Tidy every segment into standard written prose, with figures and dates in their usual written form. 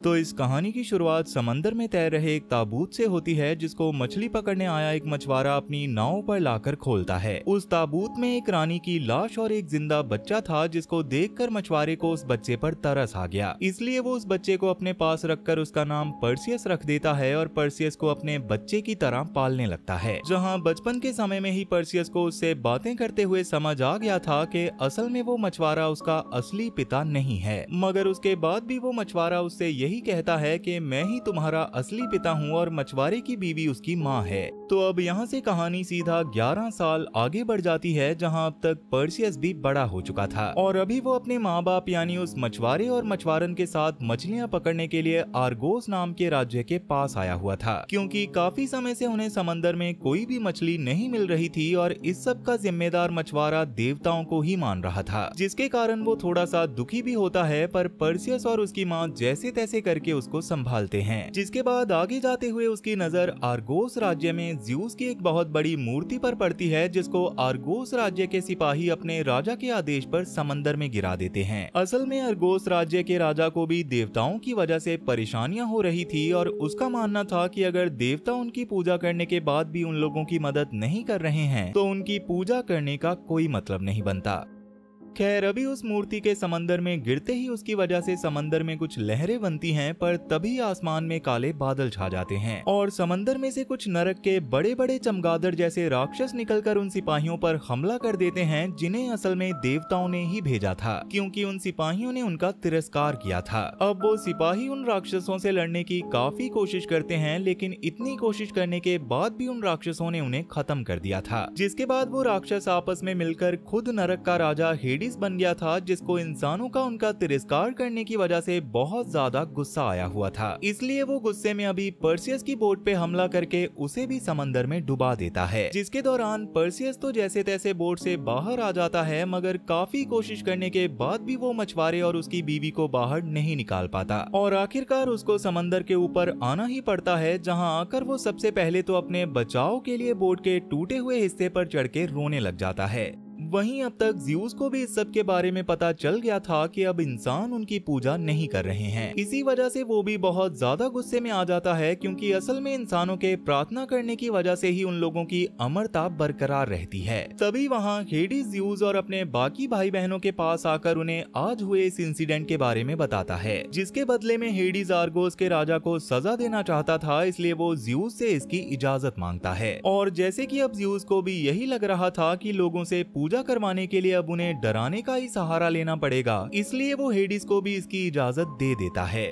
तो इस कहानी की शुरुआत समंदर में तैर रहे एक ताबूत से होती है, जिसको मछली पकड़ने आया एक मछुआरा अपनी नाव पर लाकर खोलता है। उस ताबूत में एक रानी की लाश और एक जिंदा बच्चा था, जिसको देखकर मछुआरे को उस बच्चे पर तरस आ गया। इसलिए वो उस बच्चे को अपने पास रखकर उसका नाम पर्सियस रख देता है और पर्सियस को अपने बच्चे की तरह पालने लगता है। जहाँ बचपन के समय में ही पर्सियस को उससे बातें करते हुए समझ आ गया था कि असल में वो मछुआरा उसका असली पिता नहीं है, मगर उसके बाद भी वो मछुआरा उससे यही कहता है कि मैं ही तुम्हारा असली पिता हूँ और मछुआरे की बीवी उसकी माँ है। तो अब यहाँ से कहानी सीधा 11 साल आगे बढ़ जाती है, जहाँ अब तक पर्सियस भी बड़ा हो चुका था और अभी वो अपने माँ बाप यानी उस मछुआरे और मछुआरन के साथ मछलियाँ पकड़ने के लिए आर्गोस नाम के राज्य के पास आया हुआ था, क्योंकि काफी समय से उन्हें समंदर में कोई भी मछली नहीं मिल रही थी और इस सब का जिम्मेदार मछुआरा देवताओं को ही मान रहा था, जिसके कारण वो थोड़ा सा दुखी भी होता है। पर पर्सियस और उसकी माँ जैसे तैसे करके उसको संभालते हैं। जिसके बाद आगे जाते हुए उसकी नजर आर्गोस राज्य में ज़्यूस की एक बहुत बड़ी मूर्ति पर पड़ती है, जिसको आर्गोस राज्य के सिपाही अपने राजा के आदेश पर समंदर में गिरा देते हैं। असल में आर्गोस राज्य के राजा को भी देवताओं की वजह से परेशानियां हो रही थी और उसका मानना था कि अगर देवता उनकी पूजा करने के बाद भी उन लोगों की मदद नहीं कर रहे हैं तो उनकी पूजा करने का कोई मतलब नहीं बनता। खैर, अभी उस मूर्ति के समंदर में गिरते ही उसकी वजह से समंदर में कुछ लहरें बनती हैं, पर तभी आसमान में काले बादल छा जाते हैं और समंदर में से कुछ नरक के बड़े बड़े चमगादड़ जैसे राक्षस निकलकर उन सिपाहियों पर हमला कर देते हैं, जिन्हें असल में देवताओं ने ही भेजा था, क्योंकि उन सिपाहियों ने उनका तिरस्कार किया था। अब वो सिपाही उन राक्षसों से लड़ने की काफी कोशिश करते हैं, लेकिन इतनी कोशिश करने के बाद भी उन राक्षसों ने उन्हें खत्म कर दिया था। जिसके बाद वो राक्षस आपस में मिलकर खुद नरक का राजा हेडिस बन गया था, जिसको इंसानों का उनका तिरस्कार करने की वजह से बहुत ज्यादा गुस्सा आया हुआ था। इसलिए वो गुस्से में अभी पर्सियस की बोट पे हमला करके उसे भी समंदर में डुबा देता है। जिसके दौरान पर्सियस तो जैसे तैसे बोट से बाहर आ जाता है, मगर काफी कोशिश करने के बाद भी वो मछुआरे और उसकी बीवी को बाहर नहीं निकाल पाता और आखिरकार उसको समंदर के ऊपर आना ही पड़ता है, जहाँ आकर वो सबसे पहले तो अपने बचाव के लिए बोट के टूटे हुए हिस्से पर चढ़ के रोने लग जाता है। वहीं अब तक ज़्यूस को भी इस सब के बारे में पता चल गया था कि अब इंसान उनकी पूजा नहीं कर रहे हैं। इसी वजह से वो भी बहुत ज्यादा गुस्से में आ जाता है, क्योंकि असल में इंसानों के प्रार्थना करने की वजह से ही उन लोगों की अमरता बरकरार रहती है। तभी वहाँ हेडिस ज़्यूस और अपने बाकी भाई बहनों के पास आकर उन्हें आज हुए इस इंसिडेंट के बारे में बताता है, जिसके बदले में हेडिस आर्गोस के राजा को सजा देना चाहता था, इसलिए वो ज़्यूस से इसकी इजाजत मांगता है। और जैसे कि अब ज़्यूस को भी यही लग रहा था कि लोगों से पूजा करवाने के लिए अब उन्हें डराने का ही सहारा लेना पड़ेगा, इसलिए वो हेडिस को भी इसकी इजाजत दे देता है।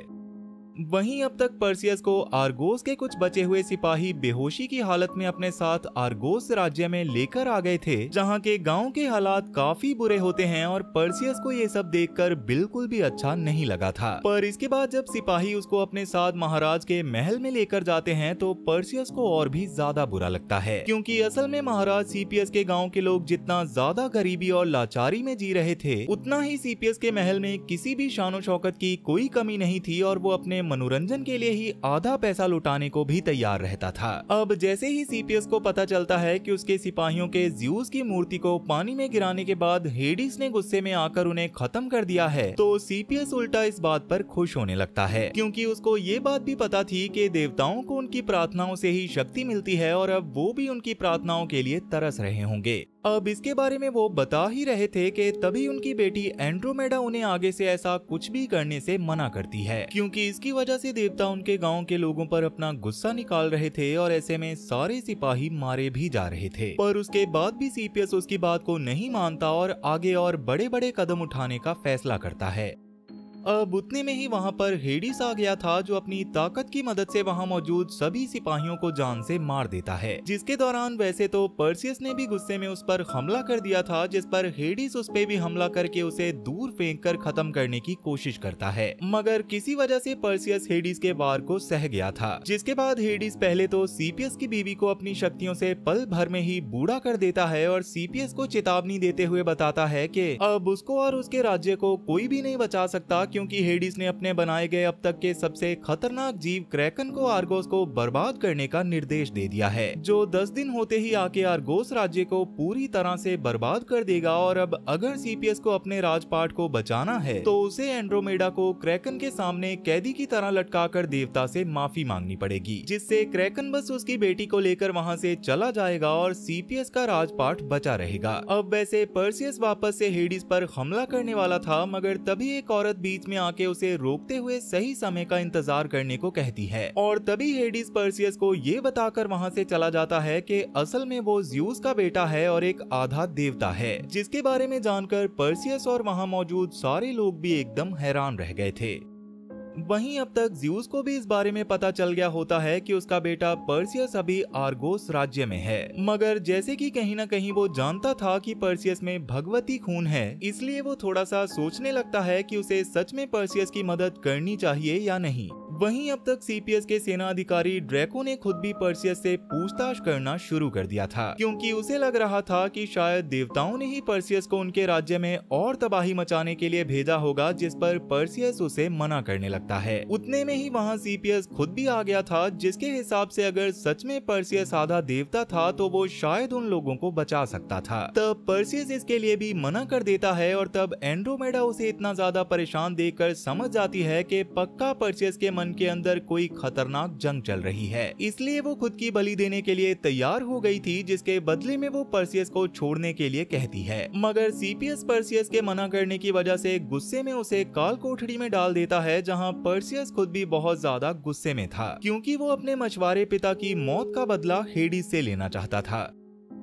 वहीं अब तक पर्सियस को आर्गोस के कुछ बचे हुए सिपाही बेहोशी की हालत में अपने साथ आर्गोस राज्य में लेकर आ गए थे, जहां के गांव के हालात काफी बुरे होते हैं और पर्सियस को ये सब देखकर बिल्कुल भी अच्छा नहीं लगा था। पर इसके बाद जब सिपाही उसको अपने साथ महाराज के महल में लेकर जाते हैं तो पर्सियस को और भी ज्यादा बुरा लगता है, क्योंकि असल में महाराज सीपियस के गाँव के लोग जितना ज्यादा गरीबी और लाचारी में जी रहे थे, उतना ही सीपियस के महल में किसी भी शानो शौकत की कोई कमी नहीं थी और वो अपने मनोरंजन के लिए ही आधा पैसा लुटाने को भी तैयार रहता था। अब जैसे ही सीपियस को पता चलता है कि उसके सिपाहियों के ज़्यूस की मूर्ति को पानी में गिराने के बाद हेडिस ने गुस्से में आकर उन्हें खत्म कर दिया है, तो सीपियस उल्टा इस बात पर खुश होने लगता है, क्योंकि उसको ये बात भी पता थी कि देवताओं को उनकी प्रार्थनाओं से ही शक्ति मिलती है और अब वो भी उनकी प्रार्थनाओं के लिए तरस रहे होंगे। अब इसके बारे में वो बता ही रहे थे कि तभी उनकी बेटी एंड्रोमेडा उन्हें आगे से ऐसा कुछ भी करने से मना करती है, क्योंकि इसकी वजह से देवता उनके गांव के लोगों पर अपना गुस्सा निकाल रहे थे और ऐसे में सारे सिपाही मारे भी जा रहे थे। पर उसके बाद भी सीपियस उसकी बात को नहीं मानता और आगे और बड़े बड़े कदम उठाने का फैसला करता है। अब उतने में ही वहाँ पर हेडिस आ गया था, जो अपनी ताकत की मदद से वहाँ मौजूद सभी सिपाहियों को जान से मार देता है। जिसके दौरान वैसे तो पर्सियस ने भी गुस्से में उस पर हमला कर दिया था, जिस पर हेडिस उस पे भी हमला करके उसे दूर फेंक कर खत्म करने की कोशिश करता है, मगर किसी वजह से पर्सियस हेडिस के वार को सह गया था। जिसके बाद हेडिस पहले तो सीपियस की बीवी को अपनी शक्तियों से पल भर में ही बूढ़ा कर देता है और सीपियस को चेतावनी देते हुए बताता है कि अब उसको और उसके राज्य को कोई भी नहीं बचा सकता, क्योंकि हेडिस ने अपने बनाए गए अब तक के सबसे खतरनाक जीव क्रैकन को आर्गोस को बर्बाद करने का निर्देश दे दिया है, जो 10 दिन होते ही आके आर्गोस राज्य को पूरी तरह से बर्बाद कर देगा। और अब अगर सीपीएस को अपने राजपाट को बचाना है तो उसे एंड्रोमेडा को क्रैकन के सामने कैदी की तरह लटकाकर देवता से माफी मांगनी पड़ेगी, जिससे क्रैकन बस उसकी बेटी को लेकर वहां से चला जाएगा और सीपीएस का राजपाट बचा रहेगा। अब वैसे पर्सियस वापस से हेडिस पर हमला करने वाला था, मगर तभी एक औरत बीच में आके उसे रोकते हुए सही समय का इंतजार करने को कहती है, और तभी हेडिस पर्सियस को ये बताकर वहां से चला जाता है कि असल में वो ज़्यूस का बेटा है और एक आधा देवता है, जिसके बारे में जानकर पर्सियस और वहां मौजूद सारे लोग भी एकदम हैरान रह गए थे। वहीं अब तक ज़्यूस को भी इस बारे में पता चल गया होता है कि उसका बेटा पर्सियस अभी आर्गोस राज्य में है, मगर जैसे कि कहीं ना कहीं वो जानता था कि पर्सियस में भगवती खून है, इसलिए वो थोड़ा सा सोचने लगता है कि उसे सच में पर्सियस की मदद करनी चाहिए या नहीं। वहीं अब तक सीपीएस के सेना अधिकारी ड्रैको ने खुद भी पर्सियस से पूछताछ करना शुरू कर दिया था, क्योंकि उसे लग रहा था कि शायद देवताओं ने ही पर्सियस को उनके राज्य में और तबाही मचाने के लिए भेजा होगा, जिस पर पर्सियस उसे मना करने लगता है। उतने में ही वहां सीपीएस खुद भी आ गया था, जिसके हिसाब से अगर सच में पर्सियस आधा देवता था तो वो शायद उन लोगों को बचा सकता था। तब पर्सियस इसके लिए भी मना कर देता है, और तब एंड्रोमेडा उसे इतना ज्यादा परेशान देखकर समझ जाती है कि पक्का पर्सियस के मन के अंदर कोई खतरनाक जंग चल रही है, इसलिए वो खुद की बलि देने के लिए तैयार हो गई थी, जिसके बदले में वो पर्सियस को छोड़ने के लिए कहती है। मगर सीपीएस पर्सियस के मना करने की वजह से गुस्से में उसे काल कोठरी में डाल देता है, जहां पर्सियस खुद भी बहुत ज्यादा गुस्से में था, क्योंकि वो अपने मछुआरे पिता की मौत का बदला हेडिस से लेना चाहता था।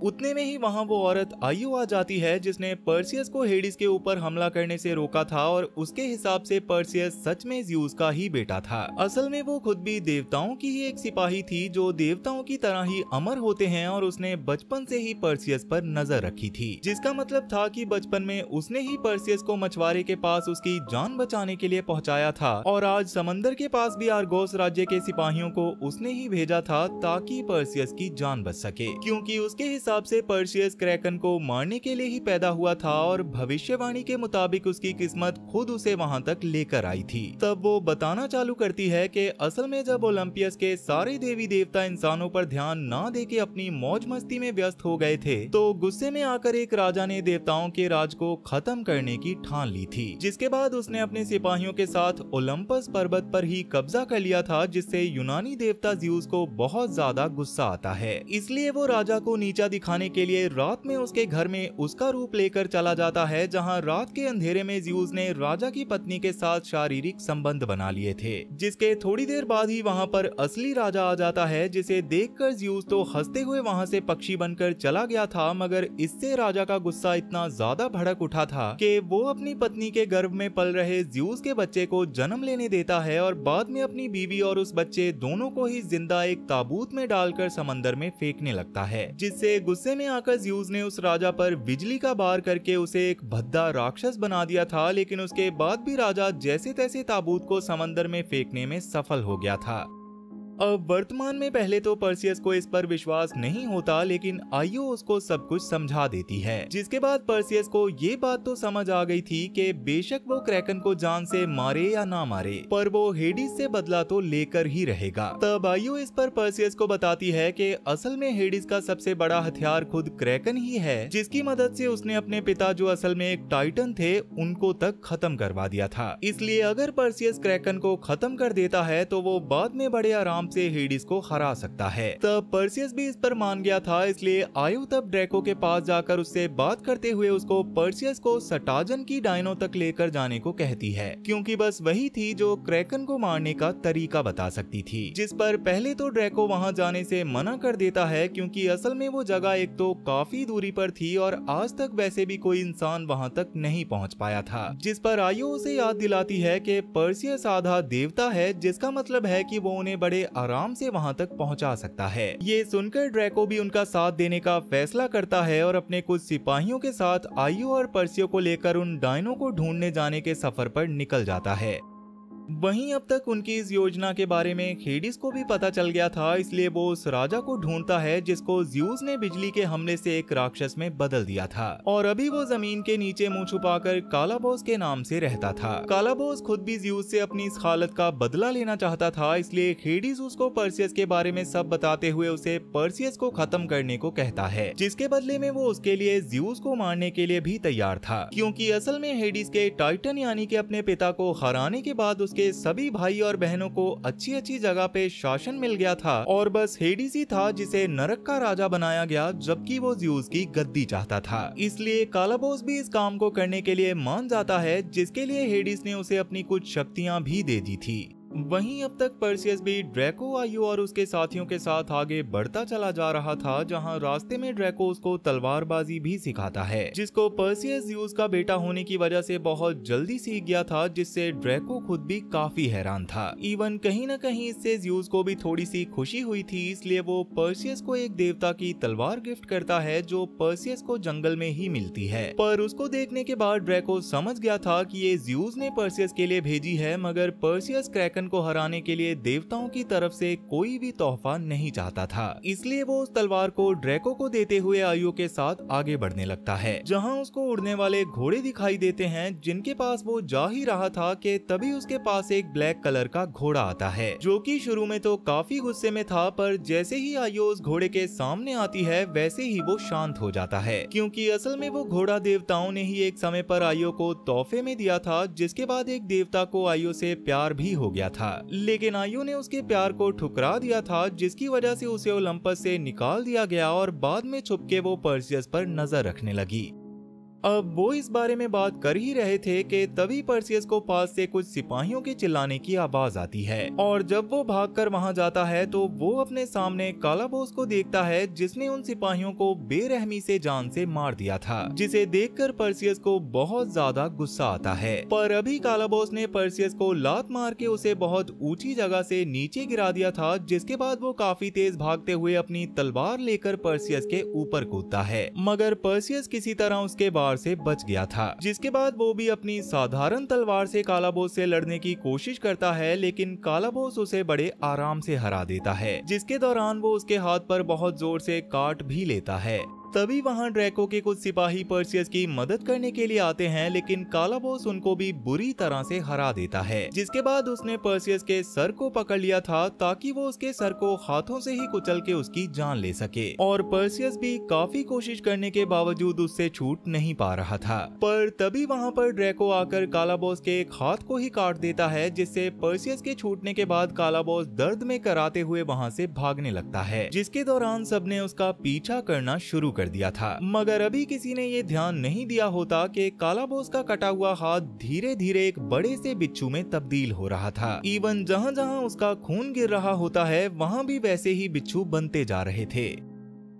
उतने में ही वहां वो औरत आयु आ जाती है, जिसने पर्सियस को हेडिस के ऊपर हमला करने से रोका था, और उसके हिसाब से पर्सियस सच में ज़्यूस का ही बेटा था। असल में वो खुद भी देवताओं की ही एक सिपाही थी, जो देवताओं की तरह ही अमर होते हैं, और उसने बचपन से ही पर्सियस पर नजर रखी थी, जिसका मतलब था कि बचपन में उसने ही पर्सियस को मछुआरे के पास उसकी जान बचाने के लिए पहुंचाया था, और आज समंदर के पास भी आर्गोस राज्य के सिपाहियों को उसने ही भेजा था ताकि पर्सियस की जान बच सके, क्योंकि उसके हिसाब से पर्सियस क्रैकन को मारने के लिए ही पैदा हुआ था, और भविष्यवाणी के मुताबिक उसकी किस्मत खुद उसे वहां तक लेकर आई थी। तब वो बताना चालू करती है कि असल में जब ओलंपियस के सारे देवी देवता इंसानों पर ध्यान ना देके अपनी मौज मस्ती में व्यस्त हो गए थे, तो गुस्से में आकर एक राजा ने देवताओं के राज को खत्म करने की ठान ली थी, जिसके बाद उसने अपने सिपाहियों के साथ ओलंपस पर्वत पर ही कब्जा कर लिया था, जिससे यूनानी देवता ज़्यूस को बहुत ज्यादा गुस्सा आता है। इसलिए वो राजा को नीचा दिखाने के लिए रात में उसके घर में उसका रूप लेकर चला जाता है, जहां रात के अंधेरे में ज़्यूस ने राजा की पत्नी के साथ शारीरिक संबंध बना लिए थे, जिसके थोड़ी देर बाद ही वहां पर असली राजा आ जाता है, जिसे देखकर ज़्यूस तो हंसते हुए वहां से पक्षी बनकर चला गया था, मगर इससे राजा का गुस्सा इतना ज्यादा भड़क उठा था कि वो अपनी पत्नी के गर्भ में पल रहे ज़्यूस के बच्चे को जन्म लेने देता है, और बाद में अपनी बीवी और उस बच्चे दोनों को ही जिंदा एक ताबूत में डालकर समंदर में फेंकने लगता है, जिससे गुस्से में आकर ज़्यूस ने उस राजा पर बिजली का बार करके उसे एक भद्दा राक्षस बना दिया था। लेकिन उसके बाद भी राजा जैसे तैसे ताबूत को समंदर में फेंकने में सफल हो गया था। अब वर्तमान में पहले तो पर्सियस को इस पर विश्वास नहीं होता, लेकिन आयु उसको सब कुछ समझा देती है, जिसके बाद पर्सियस को ये बात तो समझ आ गई थी कि बेशक वो क्रैकन को जान से मारे या ना मारे, पर वो हेडिस से बदला तो लेकर ही रहेगा। तब आयु इस पर पर्सियस को बताती है कि असल में हेडिस का सबसे बड़ा हथियार खुद क्रैकन ही है, जिसकी मदद से उसने अपने पिता जो असल में एक टाइटन थे उनको तक खत्म करवा दिया था। इसलिए अगर पर्सियस क्रैकन को खत्म कर देता है तो वो बाद में बड़े आराम से हेडिस को हरा सकता है। तब पर्सियस भी इस पर मान गया था, इसलिए आयु तब ड्रैको के पास जाकर उससे बात करते हुए उसको पर्सियस को सटाजन की डायनो तक लेकर जाने को कहती है, क्योंकि बस वही थी जो क्रैकन को मारने का तरीका बता सकती थी। जिस पर पहले तो ड्रैको वहां जाने से मना कर देता है, क्योंकि असल में वो जगह एक तो काफी दूरी पर थी और आज तक वैसे भी कोई इंसान वहां तक नहीं पहुंच पाया था। जिस पर आयु उसे याद दिलाती है कि पर्सियस आधा देवता है, जिसका मतलब है कि वो उन्हें बड़े आराम से वहां तक पहुंचा सकता है। ये सुनकर ड्रैको भी उनका साथ देने का फैसला करता है और अपने कुछ सिपाहियों के साथ आयु और पर्सियो को लेकर उन डायनो को ढूंढने जाने के सफर पर निकल जाता है। वहीं अब तक उनकी इस योजना के बारे में हेडिस को भी पता चल गया था, इसलिए वो उस राजा को ढूंढता है जिसको ज़्यूस ने बिजली के हमले से एक राक्षस में बदल दिया था और अभी वो जमीन के नीचे मुंह छुपाकर काला बॉस के नाम से रहता था। काला बॉस खुद भी ज़्यूस से अपनी इस हालत का बदला लेना चाहता था, इसलिए हेडिस उसको पर्सियस के बारे में सब बताते हुए उसे पर्सियस को खत्म करने को कहता है, जिसके बदले में वो उसके लिए ज़्यूस को मारने के लिए भी तैयार था, क्योंकि असल में हेडिस के टाइटन यानी कि अपने पिता को हराने के बाद उसके सभी भाई और बहनों को अच्छी अच्छी जगह पे शासन मिल गया था और बस हेडिस ही था जिसे नरक का राजा बनाया गया, जबकि वो ज़्यूस की गद्दी चाहता था। इसलिए काला बॉस भी इस काम को करने के लिए मान जाता है, जिसके लिए हेडिस ने उसे अपनी कुछ शक्तियां भी दे दी थी। वहीं अब तक पर्सियस भी ड्रैको, आयु और उसके साथियों के साथ आगे बढ़ता चला जा रहा था, जहां रास्ते में ड्रैको उसको तलवारबाजी भी सिखाता है, जिसको पर्सियस ज़्यूस का बेटा होने की वजह से बहुत जल्दी सीख गया था, जिससे ड्रैको खुद भी काफी हैरान था। इवन कहीं न कहीं इससे ज़्यूस को भी थोड़ी सी खुशी हुई थी, इसलिए वो पर्सियस को एक देवता की तलवार गिफ्ट करता है जो पर्सियस को जंगल में ही मिलती है। पर उसको देखने के बाद ड्रैको समझ गया था कि ये ज़्यूस ने पर्सियस के लिए भेजी है, मगर पर्सियस क्रैकन को हराने के लिए देवताओं की तरफ से कोई भी तोहफा नहीं चाहता था, इसलिए वो उस तलवार को ड्रैको को देते हुए आयु के साथ आगे बढ़ने लगता है, जहां उसको उड़ने वाले घोड़े दिखाई देते हैं, जिनके पास वो जा ही रहा था कि तभी उसके पास एक ब्लैक कलर का घोड़ा आता है, जो कि शुरू में तो काफी गुस्से में था, पर जैसे ही आयु उस घोड़े के सामने आती है वैसे ही वो शांत हो जाता है, क्योंकि असल में वो घोड़ा देवताओं ने ही एक समय पर आयु को तोहफे में दिया था, जिसके बाद एक देवता को आयु से प्यार भी हो गया था, लेकिन आयु ने उसके प्यार को ठुकरा दिया था, जिसकी वजह से उसे ओलंपस से निकाल दिया गया और बाद में छुपके वो पर्सियस पर नजर रखने लगी। अब वो इस बारे में बात कर ही रहे थे कि तभी पर्सियस को पास से कुछ सिपाहियों के चिल्लाने की आवाज आती है और जब वो भागकर वहां जाता है तो वो अपने सामने काला बॉस को देखता है, जिसने उन सिपाहियों को बेरहमी से जान से मार दिया था, जिसे देखकर पर्सियस को बहुत ज्यादा गुस्सा आता है। पर अभी काला बॉस ने पर्सियस को लात मार के उसे बहुत ऊंची जगह से नीचे गिरा दिया था, जिसके बाद वो काफी तेज भागते हुए अपनी तलवार लेकर पर्सियस के ऊपर कूदता है, मगर पर्सियस किसी तरह उसके बार से बच गया था, जिसके बाद वो भी अपनी साधारण तलवार से काला बॉस से लड़ने की कोशिश करता है, लेकिन काला बॉस उसे बड़े आराम से हरा देता है, जिसके दौरान वो उसके हाथ पर बहुत जोर से काट भी लेता है। तभी वहां ड्रैको के कुछ सिपाही पर्सियस की मदद करने के लिए आते हैं, लेकिन काला बॉस उनको भी बुरी तरह से हरा देता है, जिसके बाद उसने पर्सियस के सर को पकड़ लिया था ताकि वो उसके सर को हाथों से ही कुचल के उसकी जान ले सके, और पर्सियस भी काफी कोशिश करने के बावजूद उससे छूट नहीं पा रहा था। पर तभी वहां पर ड्रैको आकर काला बॉस के एक हाथ को ही काट देता है, जिससे पर्सियस के छूटने के बाद काला बॉस दर्द में कराते हुए वहां से भागने लगता है, जिसके दौरान सबने उसका पीछा करना शुरू कर दिया था, मगर अभी किसी ने ये ध्यान नहीं दिया होता कि काला बॉस का कटा हुआ हाथ धीरे धीरे एक बड़े से बिच्छू में तब्दील हो रहा था। इवन जहां जहां उसका खून गिर रहा होता है वहां भी वैसे ही बिच्छू बनते जा रहे थे।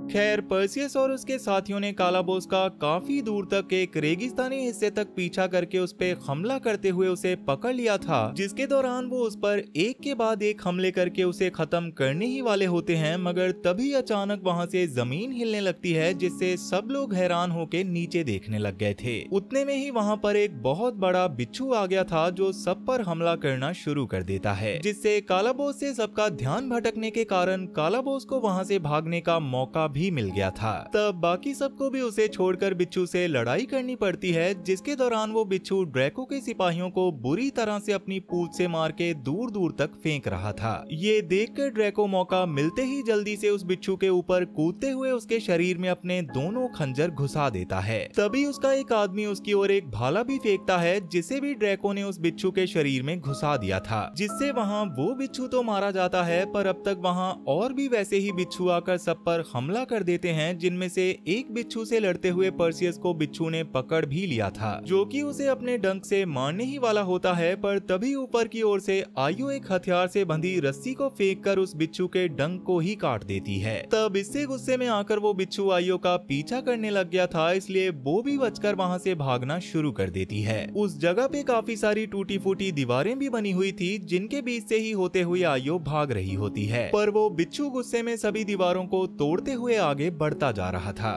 खैर, पर्सियस और उसके साथियों ने काला बॉस का काफी दूर तक एक रेगिस्तानी हिस्से तक पीछा करके उस पे हमला करते हुए उसे पकड़ लिया था, जिसके दौरान वो उस पर एक के बाद एक हमले करके उसे खत्म करने ही वाले होते हैं, मगर तभी अचानक वहां से जमीन हिलने लगती है, जिससे सब लोग हैरान होके नीचे देखने लग गए थे। उतने में ही वहां पर एक बहुत बड़ा बिच्छू आ गया था जो सब पर हमला करना शुरू कर देता है, जिससे काला बॉस से सबका ध्यान भटकने के कारण काला बॉस को वहां से भागने का मौका भी मिल गया था। तब बाकी सबको भी उसे छोड़कर बिच्छू से लड़ाई करनी पड़ती है, जिसके दौरान वो बिच्छू ड्रैको के सिपाहियों को बुरी तरह से अपनी पूंछ से मार के दूर दूर तक फेंक रहा था। ये देखकर ड्रैको मौका मिलते ही जल्दी से उस बिच्छू के ऊपर कूदते हुए उसके शरीर में अपने दोनों खंजर घुसा देता है। तभी उसका एक आदमी उसकी ओर एक भाला भी फेंकता है, जिसे भी ड्रैको ने उस बिच्छू के शरीर में घुसा दिया था, जिससे वहाँ वो बिच्छू तो मारा जाता है, पर अब तक वहाँ और भी वैसे ही बिच्छू आकर सब पर हमला कर देते हैं, जिनमें से एक बिच्छू से लड़ते हुए पर्सियस को बिच्छू ने पकड़ भी लिया था, जो कि उसे अपने डंक से मारने ही वाला होता है। पर तभी ऊपर की ओर से आयु एक हथियार से बंधी रस्सी को फेंककर उस बिच्छू के डंक को ही काट देती है। तब इससे गुस्से में आकर वो बिच्छू आयु का पीछा करने लग गया था, इसलिए वो भी बचकर वहां से भागना शुरू कर देती है। उस जगह पे काफी सारी टूटी फूटी दीवारें भी बनी हुई थी, जिनके बीच से ही होते हुए आयु भाग रही होती है, पर वो बिच्छू गुस्से में सभी दीवारों को तोड़ते हुए आगे बढ़ता जा रहा था।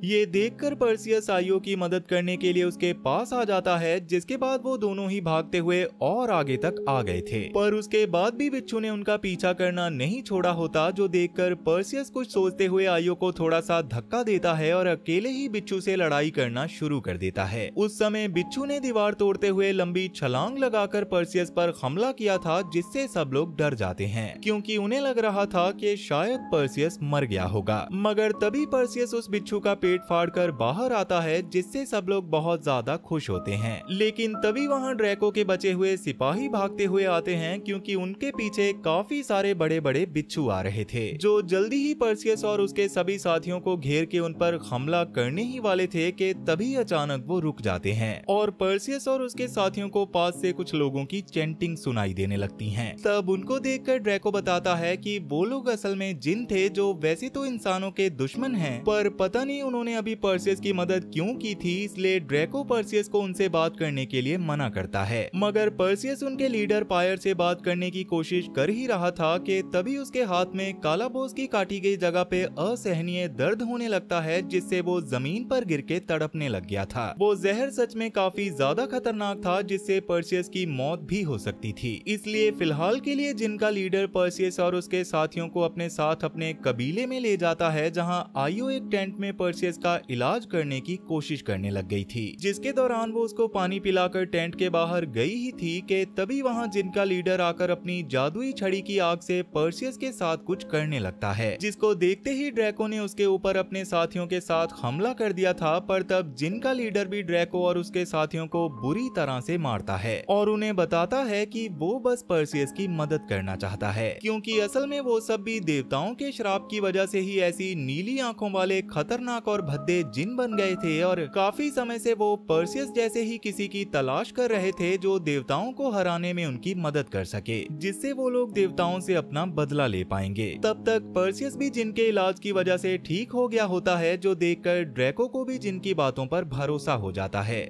ये देखकर पर्सियस आइयो की मदद करने के लिए उसके पास आ जाता है, जिसके बाद वो दोनों ही भागते हुए और आगे तक आ गए थे। पर उसके बाद भी बिच्छू ने उनका पीछा करना नहीं छोड़ा होता, जो देखकर पर्सियस कुछ सोचते हुए आइयो को थोड़ा सा धक्का देता है और अकेले ही बिच्छू से लड़ाई करना शुरू कर देता है। उस समय बिच्छू ने दीवार तोड़ते हुए लंबी छलांग लगाकर पर्सियस पर हमला किया था, जिससे सब लोग डर जाते हैं क्योंकि उन्हें लग रहा था कि शायद पर्सियस मर गया होगा। मगर तभी पर्सियस उस बिच्छू का पेट फाड़कर बाहर आता है, जिससे सब लोग बहुत ज्यादा खुश होते हैं। लेकिन तभी वहां ड्रैको के बचे हुए सिपाही भागते हुए आते हैं, क्योंकि उनके पीछे काफी सारे बड़े बड़े बिच्छू आ रहे थे, जो जल्दी ही पर्सियस और उसके सभी साथियों को घेर के उन पर हमला करने ही वाले थे कि तभी अचानक वो रुक जाते हैं और पर्सियस और उसके साथियों को पास से कुछ लोगों की चैंटिंग सुनाई देने लगती है। तब उनको देखकर ड्रैको बताता है कि वो लोग असल में जिन थे, जो वैसे तो इंसानों के दुश्मन हैं, पर पता नहीं उन्होंने अभी पर्सियस की मदद क्यों की थी। इसलिए ड्रैको पर्सियस को उनसे बात करने के लिए मना करता है। मगर पर्सियस उनके लीडर पायर से बात करने की कोशिश कर ही रहा था कि तभी उसके हाथ में कालाबोस की काटी गई जगह पे असहनीय दर्द होने लगता है, जिससे वो जमीन पर गिर के तड़पने लग गया था। वो जहर सच में काफी ज्यादा खतरनाक था, जिससे पर्सियस की मौत भी हो सकती थी। इसलिए फिलहाल के लिए जिनका लीडर पर्सियस और उसके साथियों को अपने साथ अपने कबीले में ले जाता है, जहां आइयो एक टेंट में पर्सियस का इलाज करने की कोशिश करने लग गई थी, जिसके दौरान वो उसको पानी पिलाकर टेंट के बाहर गई ही थी कि तभी वहां जिनका लीडर आकर अपनी जादुई छड़ी की आग से पर्सियस के साथ कुछ करने लगता है, जिसको देखते ही ड्रैको ने उसके ऊपर अपने साथियों के साथ हमला कर दिया था। पर तब जिनका लीडर भी ड्रैको और उसके साथियों को बुरी तरह से मारता है और उन्हें बताता है कि वो बस पर्सियस की मदद करना चाहता है, क्योंकि असल में वो सब भी देवताओं के श्राप की वजह से ही ऐसी नीली आंखों वाले खतरनाक और भद्दे जिन बन गए थे और काफी समय से वो पर्सियस जैसे ही किसी की तलाश कर रहे थे, जो देवताओं को हराने में उनकी मदद कर सके, जिससे वो लोग देवताओं से अपना बदला ले पाएंगे। तब तक पर्सियस भी जिनके इलाज की वजह से ठीक हो गया होता है, जो देखकर ड्रैको को भी जिनकी बातों पर भरोसा हो जाता है।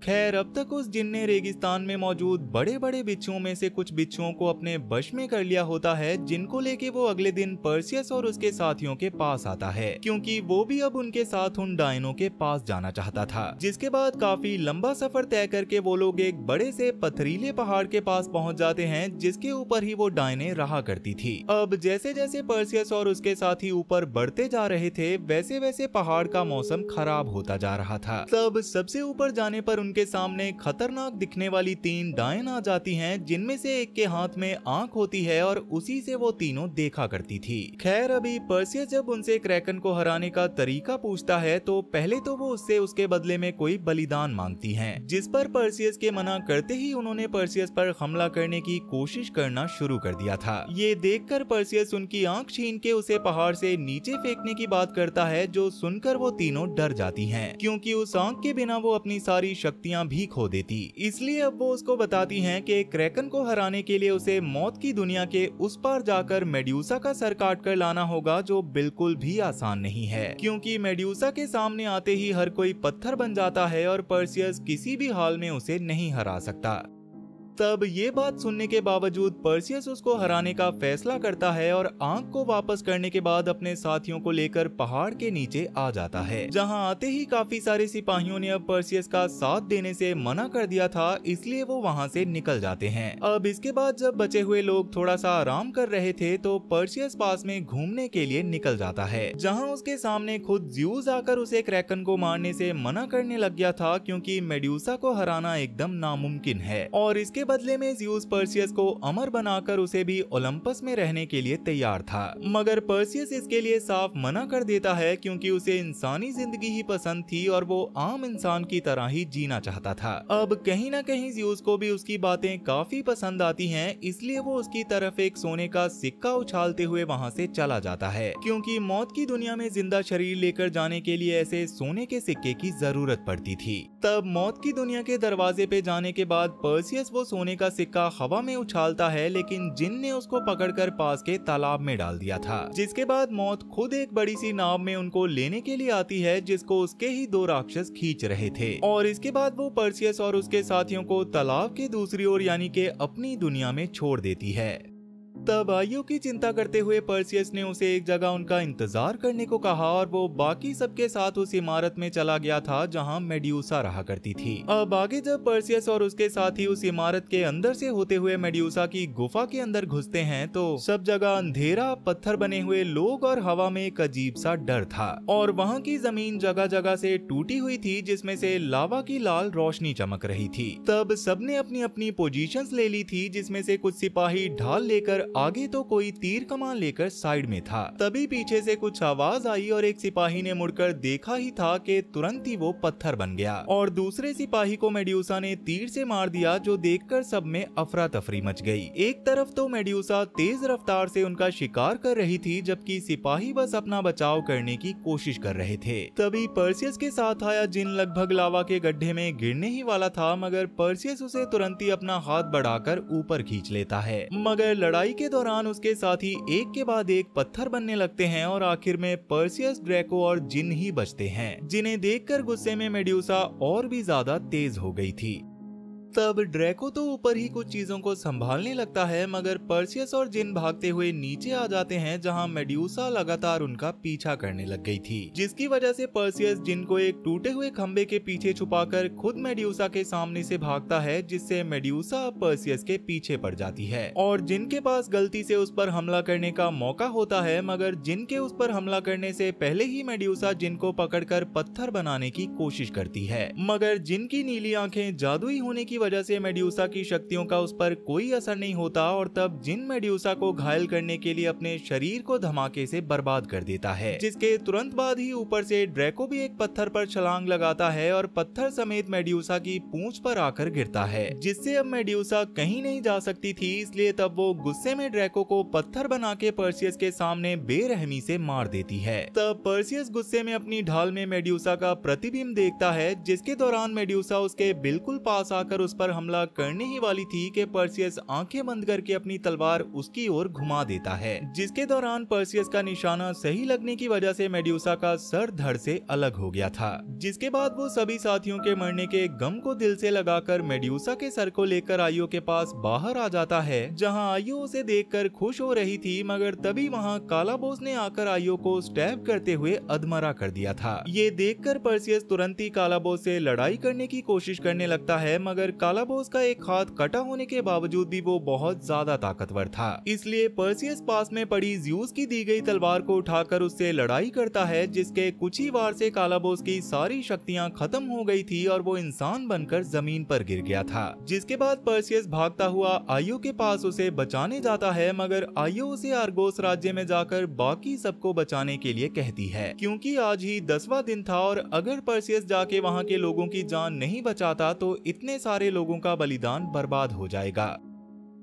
खैर, अब तक उस जिन ने रेगिस्तान में मौजूद बड़े बड़े बिच्छुओं में से कुछ बिच्छुओं को अपने वश में कर लिया होता है, जिनको लेके वो अगले दिन पर्सियस और उसके साथियों के पास आता है, क्योंकि वो भी अब उनके साथ उन डायनों के पास जाना चाहता था। जिसके बाद काफी लंबा सफर तय करके वो लोग एक बड़े से पथरीले पहाड़ के पास पहुंच जाते हैं, जिसके ऊपर ही वो डायने रहा करती थी। अब जैसे जैसे पर्सियस और उसके साथी ऊपर बढ़ते जा रहे थे, वैसे वैसे पहाड़ का मौसम खराब होता जा रहा था। तब सबसे ऊपर जाने पर उनके सामने खतरनाक दिखने वाली 3 डायन आ जाती हैं, जिनमें से एक के हाथ में आंख होती है और उसी से वो तीनों देखा करती थी। खैर, अभी पर्सियस जब उनसे क्रैकन को हराने का तरीका पूछता है, तो पहले तो वो उससे उसके बदले में कोई बलिदान मांगती हैं, जिस पर पर्सियस के मना करते ही उन्होंने पर्सियस पर हमला करने की कोशिश करना शुरू कर दिया था। ये देखकर पर्सियस उनकी आंख छीन के उसे पहाड़ से नीचे फेंकने की बात करता है, जो सुनकर वो तीनों डर जाती हैं, क्योंकि उस आंख के बिना वो अपनी सारी शक्तियां भी खो देती। इसलिए अब वो उसको बताती हैं कि क्रैकन को हराने के लिए उसे मौत की दुनिया के उस पार जाकर मेड्यूसा का सर काट कर लाना होगा, जो बिल्कुल भी आसान नहीं है, क्योंकि मेड्यूसा के सामने आते ही हर कोई पत्थर बन जाता है और पर्सियस किसी भी हाल में उसे नहीं हरा सकता। तब ये बात सुनने के बावजूद पर्सियस उसको हराने का फैसला करता है और आंख को वापस करने के बाद अपने साथियों को लेकर पहाड़ के नीचे आ जाता है, जहां आते ही काफी सारे सिपाहियों ने अब पर्सियस का साथ देने से मना कर दिया था, इसलिए वो वहां से निकल जाते हैं। अब इसके बाद जब बचे हुए लोग थोड़ा सा आराम कर रहे थे, तो पर्सियस पास में घूमने के लिए निकल जाता है, जहाँ उसके सामने खुद ज़्यूस आकर उसे क्रैकन को मारने से मना करने लग गया था, क्योंकि मेड्यूसा को हराना एकदम नामुमकिन है और इसके बदले में ज़्यूस पर्सियस को अमर बनाकर उसे भी ओलंपस में रहने के लिए तैयार था। मगर पर्सियस इसके लिए साफ मना कर देता है, क्योंकि उसे इंसानी जिंदगी ही पसंद थी और वो आम इंसान की तरह ही जीना चाहता था। अब कहीं ना कहीं ज़्यूस को भी उसकी बातें काफी पसंद आती हैं, इसलिए वो उसकी तरफ एक सोने का सिक्का उछालते हुए वहाँ से चला जाता है, क्योंकि मौत की दुनिया में जिंदा शरीर लेकर जाने के लिए ऐसे सोने के सिक्के की जरूरत पड़ती थी। तब मौत की दुनिया के दरवाजे पे जाने के बाद पर्सियस वो सोने का सिक्का हवा में उछालता है, लेकिन जिन ने उसको पकड़कर पास के तालाब में डाल दिया था, जिसके बाद मौत खुद एक बड़ी सी नाव में उनको लेने के लिए आती है, जिसको उसके ही 2 राक्षस खींच रहे थे। और इसके बाद वो पर्सियस और उसके साथियों को तालाब के दूसरी ओर यानी के अपनी दुनिया में छोड़ देती है। तब आयु की चिंता करते हुए पर्सियस ने उसे एक जगह उनका इंतजार करने को कहा और वो बाकी सबके साथ उस इमारत में चला गया था जहां मेड्यूसा रहा करती थी। अब आगे जब पर्सियस और उसके साथी उस इमारत के अंदर से होते हुए मेड्यूसा की गुफा के अंदर घुसते हैं तो सब जगह अंधेरा, पत्थर बने हुए लोग और हवा में एक अजीब सा डर था और वहाँ की जमीन जगह जगह से टूटी हुई थी जिसमें से लावा की लाल रोशनी चमक रही थी। तब सबने अपनी अपनी पोजीशंस ले ली थी जिसमें से कुछ सिपाही ढाल लेकर आगे तो कोई तीर कमान लेकर साइड में था। तभी पीछे से कुछ आवाज आई और एक सिपाही ने मुड़कर देखा ही था कि तुरंत ही वो पत्थर बन गया और दूसरे सिपाही को मेड्यूसा ने तीर से मार दिया, जो देखकर सब में अफरा तफरी मच गई। एक तरफ तो मेड्यूसा तेज रफ्तार से उनका शिकार कर रही थी जबकि सिपाही बस अपना बचाव करने की कोशिश कर रहे थे। तभी पर्सियस के साथ आया जिन लगभग लावा के गड्ढे में गिरने ही वाला था, मगर पर्सियस उसे तुरंत ही अपना हाथ बढ़ाकर ऊपर खींच लेता है। मगर लड़ाई के दौरान उसके साथी एक के बाद एक पत्थर बनने लगते हैं और आखिर में पर्सियस, ड्रैको और जिन ही बचते हैं, जिन्हें देखकर गुस्से में मेड्यूसा और भी ज्यादा तेज हो गई थी। तब ड्रैको तो ऊपर ही कुछ चीजों को संभालने लगता है, मगर पर्सियस और जिन भागते हुए नीचे आ जाते हैं जहां मेड्यूसा लगातार उनका पीछा करने लग गई थी, जिसकी वजह से पर्सियस जिन को एक टूटे हुए खंबे के पीछे छुपाकर खुद मेड्यूसा के सामने से भागता है, जिससे मेड्यूसा पर्सियस के पीछे पड़ जाती है और जिन के पास गलती से उस पर हमला करने का मौका होता है, मगर जिन के उस पर हमला करने से पहले ही मेड्यूसा जिन को पकड़कर पत्थर बनाने की कोशिश करती है, मगर जिन की नीली आंखें जादुई होने की वजह से मेड्यूसा की शक्तियों का उस पर कोई असर नहीं होता और तब जिन मेड्यूसा को घायल करने के लिए अपने शरीर को धमाके से बर्बाद कर देता है, जिसके तुरंत बाद ही ऊपर से ड्रैको भी एक पत्थर पर छलांग लगाता है और पत्थर समेत मेड्यूसा की पूंछ पर आकर गिरता है, जिससे अब मेड्यूसा कहीं नहीं जा सकती थी। इसलिए तब वो गुस्से में ड्रैको को पत्थर बना के पर्सियस के सामने बेरहमी से मार देती है। तब पर्सियस गुस्से में अपनी ढाल में मेड्यूसा का प्रतिबिंब देखता है, जिसके दौरान मेड्यूसा उसके बिल्कुल पास आकर उस पर हमला करने ही वाली थी कि पर्सियस आंखें बंद करके अपनी तलवार उसकी ओर घुमा देता है, जिसके दौरान पर्सियस का निशाना सही लगने की वजह से मेड्यूसा का सर धड़ से अलग हो गया था। जिसके बाद वो सभी साथियों के मरने के गम को दिल से लगाकर मेड्यूसा के सर को लेकर आयु के पास बाहर आ जाता है, जहां आयु उसे देखकर खुश हो रही थी, मगर तभी वहां कालाबोस ने आकर आयु को स्टैब करते हुए अधमरा कर दिया था। ये देखकर पर्सियस तुरंत ही कालाबोस से लड़ाई करने की कोशिश करने लगता है, मगर कालाबोस का एक हाथ कटा होने के बावजूद भी वो बहुत ज्यादा ताकतवर था। इसलिए पर्सियस पास में पड़ी ज़्यूस की दी गई तलवार को उठाकर उससे लड़ाई करता है, जिसके कुछ ही वार से कालाबोस की सारी शक्तियां खत्म हो गई थी और वो इंसान बनकर जमीन पर गिर गया था। जिसके बाद पर्सियस भागता हुआ आयु के पास उसे बचाने जाता है, मगर आयु उसे आर्गोस राज्य में जाकर बाकी सबको बचाने के लिए कहती है, क्योंकि आज ही 10वां दिन था और अगर पर्सियस जाके वहाँ के लोगों की जान नहीं बचाता तो इतने सारे लोगों का बलिदान बर्बाद हो जाएगा।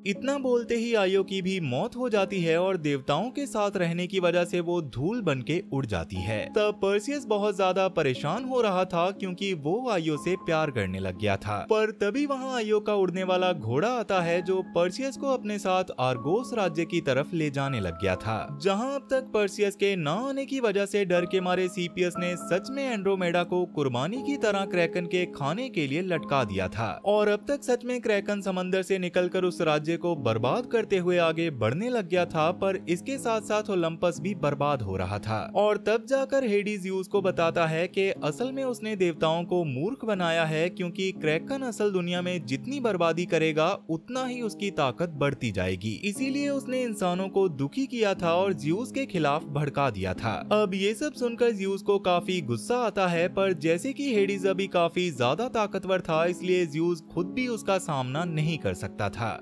इतना बोलते ही आयु की भी मौत हो जाती है और देवताओं के साथ रहने की वजह से वो धूल बन के उड़ जाती है। तब पर्सियस बहुत ज्यादा परेशान हो रहा था क्योंकि वो आयु से प्यार करने लग गया था। पर तभी वहाँ आयु का उड़ने वाला घोड़ा आता है जो पर्सियस को अपने साथ आर्गोस राज्य की तरफ ले जाने लग गया था, जहाँ अब तक पर्सियस के न आने की वजह से डर के मारे सीपियस ने सच में एंड्रोमेडा को कुर्बानी की तरह क्रैकन के खाने के लिए लटका दिया था और अब तक सच में क्रैकन समंदर से निकलकर उस राज्य को बर्बाद करते हुए आगे बढ़ने लग गया था। पर इसके साथ साथ ओलंपस भी बर्बाद हो रहा था और तब जाकर हेडिस ज़्यूस को बताता है कि असल में उसने देवताओं को मूर्ख बनाया है, क्योंकि क्रैकन असल दुनिया में जितनी बर्बादी करेगा उतना ही उसकी ताकत बढ़ती जाएगी। इसीलिए उसने इंसानों को दुखी किया था और ज़्यूस के खिलाफ भड़का दिया था। अब ये सब सुनकर ज़्यूस को काफी गुस्सा आता है, पर जैसे कि हेडिस अभी काफी ज्यादा ताकतवर था इसलिए ज़्यूस खुद भी उसका सामना नहीं कर सकता था।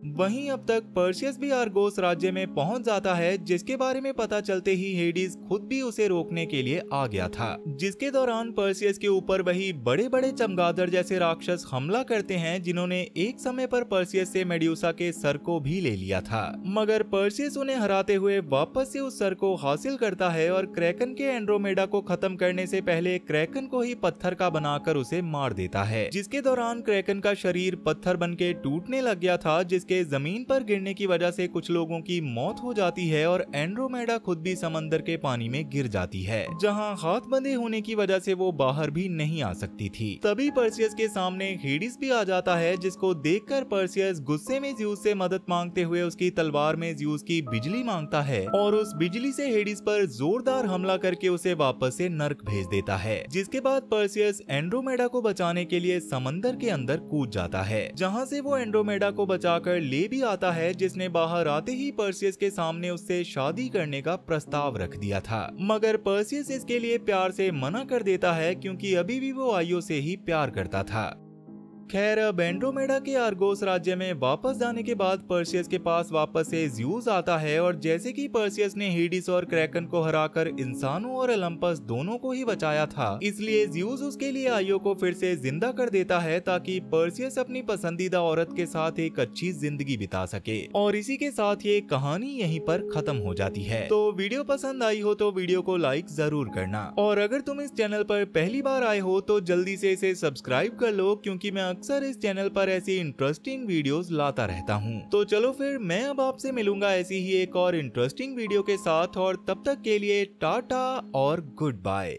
वहीं अब तक पर्सियस भी आर्गोस राज्य में पहुंच जाता है, जिसके बारे में पता चलते ही हेडिस खुद भी उसे रोकने के लिए आ गया था। जिसके दौरान पर्सियस के ऊपर वही बड़े बड़े चमगादड़ जैसे राक्षस हमला करते हैं, जिन्होंने एक समय पर पर्सियस से मेड्यूसा के सर को भी ले लिया था, मगर पर्सियस उन्हें हराते हुए वापस से उस सर को हासिल करता है और क्रैकन के एंड्रोमेडा को खत्म करने से पहले क्रैकन को ही पत्थर का बनाकर उसे मार देता है। जिसके दौरान क्रैकन का शरीर पत्थर बन के टूटने लग गया था, जिसके के जमीन पर गिरने की वजह से कुछ लोगों की मौत हो जाती है और एंड्रोमेडा खुद भी समंदर के पानी में गिर जाती है, जहां हाथ बंधे होने की वजह से वो बाहर भी नहीं आ सकती थी। तभी पर्सियस के सामने हेडिस भी आ जाता है, जिसको देखकर पर्सियस गुस्से में ज़्यूस से मदद मांगते हुए उसकी तलवार में ज़्यूस की बिजली मांगता है और उस बिजली से हेडिस पर जोरदार हमला करके उसे वापस से नर्क भेज देता है। जिसके बाद पर्सियस एंड्रोमेडा को बचाने के लिए समंदर के अंदर कूद जाता है, जहां से वो एंड्रोमेडा को बचाकर ले भी आता है, जिसने बाहर आते ही पर्सियस के सामने उससे शादी करने का प्रस्ताव रख दिया था। मगर पर्सियस इसके लिए प्यार से मना कर देता है, क्योंकि अभी भी वो आयो से ही प्यार करता था। खैर, अब एंड्रोमेडा के आर्गोस राज्य में वापस जाने के बाद पर्सियस के पास वापस से ज़्यूस आता है और जैसे कि पर्सियस ने हेडिस और क्रैकन को हराकर इंसानों और ओलंपस दोनों को ही बचाया था, इसलिए ज़्यूस उसके लिए आयो को फिर से जिंदा कर देता है ताकि पर्सियस अपनी पसंदीदा औरत के साथ एक अच्छी जिंदगी बिता सके। और इसी के साथ ये कहानी यहीं पर खत्म हो जाती है। तो वीडियो पसंद आई हो तो वीडियो को लाइक जरूर करना, और अगर तुम इस चैनल पर पहली बार आए हो तो जल्दी से इसे सब्सक्राइब कर लो, क्योंकि मैं अक्सर इस चैनल पर ऐसी इंटरेस्टिंग वीडियोस लाता रहता हूं। तो चलो फिर मैं अब आपसे मिलूंगा ऐसी ही एक और इंटरेस्टिंग वीडियो के साथ, और तब तक के लिए टाटा और गुड बाय।